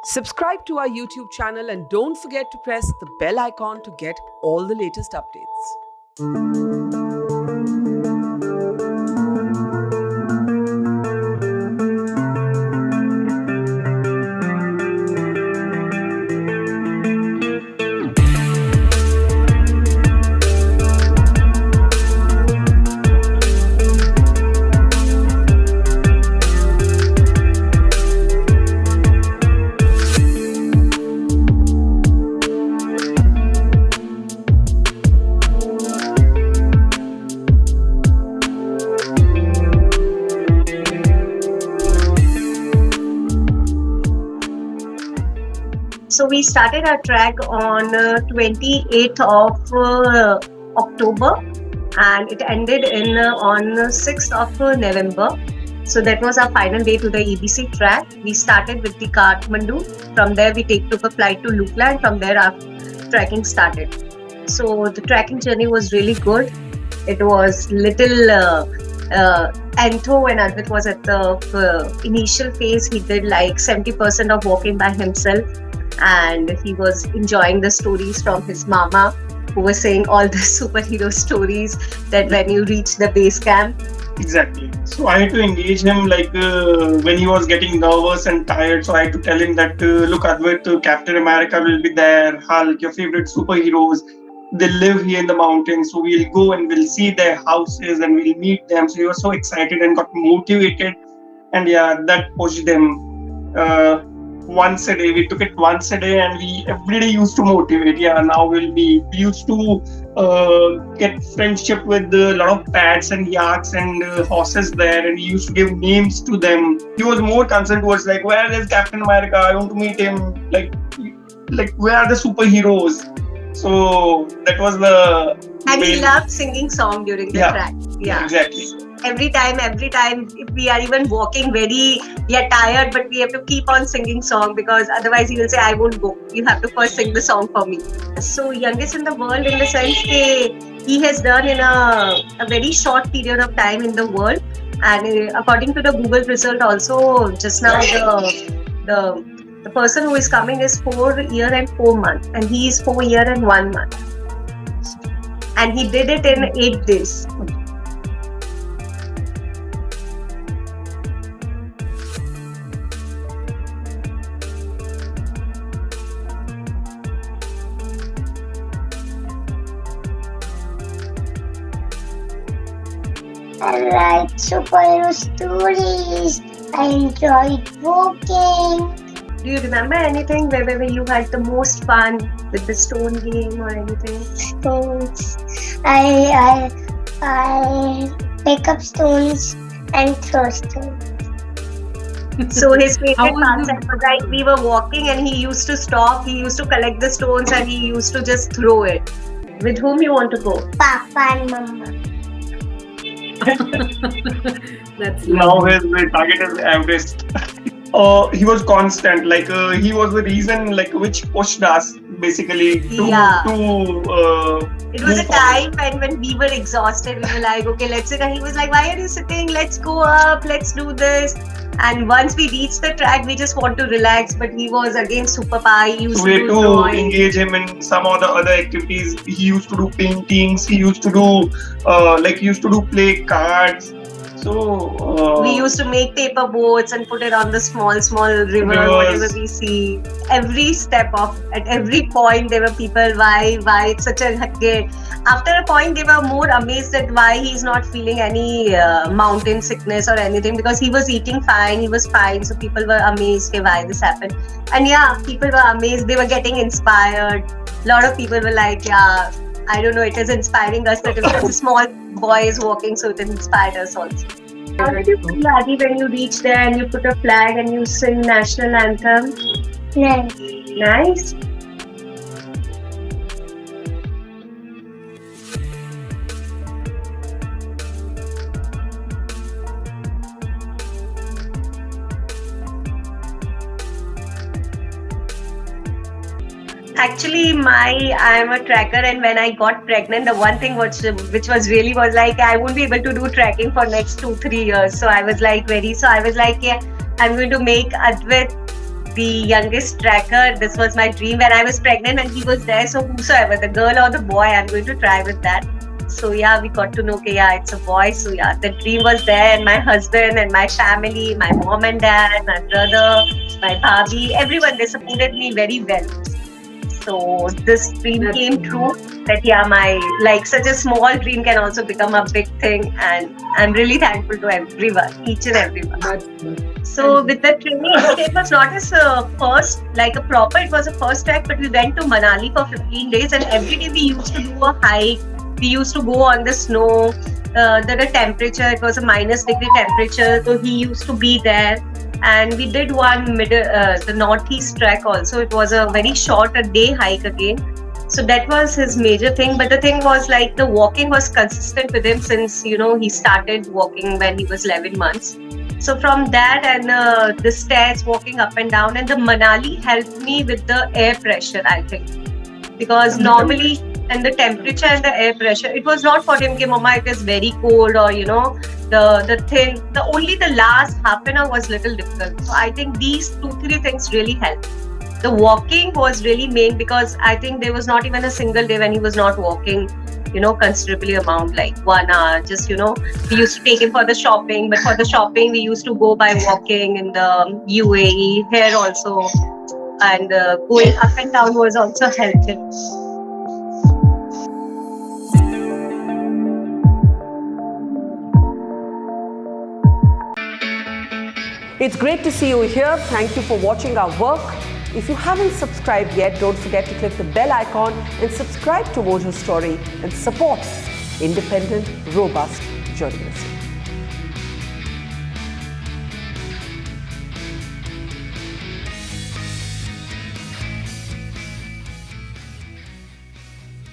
Subscribe to our YouTube channel and don't forget to press the bell icon to get all the latest updates. So we started our track on 28th of October and it ended on 6th of November. So that was our final day to the EBC track. We started with the Kathmandu. From there we took a flight to Lukla and from there our trekking started. So the trekking journey was really good. It was little Antho when Advait was at the initial phase, he did like 70% of walking by himself. And he was enjoying the stories from his mama, who was saying all the superhero stories that when you reach the base camp. Exactly. So I had to engage him when he was getting nervous and tired. So I had to tell him that, look, Advait, Captain America will be there, Hulk, your favorite superheroes. They live here in the mountains. So we'll go and we'll see their houses and we'll meet them. So he was so excited and got motivated. And yeah, that pushed them. Once a day, we took it once a day and we every day used to motivate. Yeah, now we used to get friendship with a lot of pads and yaks and horses there, and he used to give names to them. He was more concerned towards like, where is Captain America? I want to meet him. Like where are the superheroes? So that was the and he loved singing song during the track. Yeah, exactly. Every time, if we are even walking we are tired, but we have to keep on singing song because otherwise he will say, I won't go. You have to first sing the song for me. So youngest in the world in the sense that he has done in a very short period of time in the world. And according to the Google result also, just now the person who is coming is 4 years and 4 months. And he is 4 years and 1 month. And he did it in 8 days. I like superhero stories. I enjoyed walking. Do you remember anything where you had the most fun with the stone game or anything? Stones. I pick up stones and throw stones. So his favorite concept was like we were walking and he used to stop, he used to collect the stones and he used to just throw it. With whom you want to go? Papa and Mama. That's now his target is Everest. He was constant. He was the reason which pushed us basically to it was a time when we were exhausted. We were like, okay, let's sit. And he was like, why are you sitting? Let's go up. Let's do this. And once we reached the track, we just want to relax. But he was again super pie. He used to engage him in some of the other activities. He used to do paintings. He used to do play cards. So we used to make paper boats and put it on the small river, whatever we see. Every step of, at every point, there were people, why it's such a kid. After a point, they were more amazed at why he's not feeling any mountain sickness or anything because he was eating fine, he was fine. So people were amazed why this happened. And yeah, people were amazed. They were getting inspired. A lot of people were like, yeah, I don't know, it is inspiring us that if a small boy is walking, so it inspired us also. How did you feel, Adi, when you reached there and you put a flag and you sing national anthem? Nice. Nice? Actually, I am a tracker, and when I got pregnant, the one thing which was really was like I won't be able to do tracking for next 2-3 years. So I was like yeah, I'm going to make Advait the youngest tracker. This was my dream when I was pregnant and he was there. So whosoever, the girl or the boy, I'm going to try with that. So yeah, we got to know, okay, yeah, it's a boy. So yeah, the dream was there, and my husband and my family, my mom and dad, my brother, my bhabhi, everyone, they supported me very well. So this dream came true, that yeah, my like such a small dream can also become a big thing, and I'm really thankful to everyone, each and everyone. So with the training, it was not as a first, like a proper, it was a first track, but we went to Manali for 15 days, and every day we used to do a hike. We used to go on the snow. The temperature, it was a -degree temperature, so he used to be there. And we did one the northeast trek also. It was a very short, a day hike again. So that was his major thing. But the thing was, like, the walking was consistent with him since, he started walking when he was 11 months. So from that and the stairs, walking up and down, and the Manali helped me with the air pressure, I think. Because normally, and the temperature and the air pressure, it was not for him, Mama, it is very cold, or only the last half an hour was little difficult. So I think these 2-3 things really helped. The walking was really main, because I think there was not even a single day when he was not walking, considerably amount, like 1 hour. Just, we used to take him for the shopping, but for the shopping we used to go by walking in the UAE, here also, and going up and down was also helpful. It's great to see you here. Thank you for watching our work. If you haven't subscribed yet, don't forget to click the bell icon and subscribe to Mojo Story and support independent, robust journalism.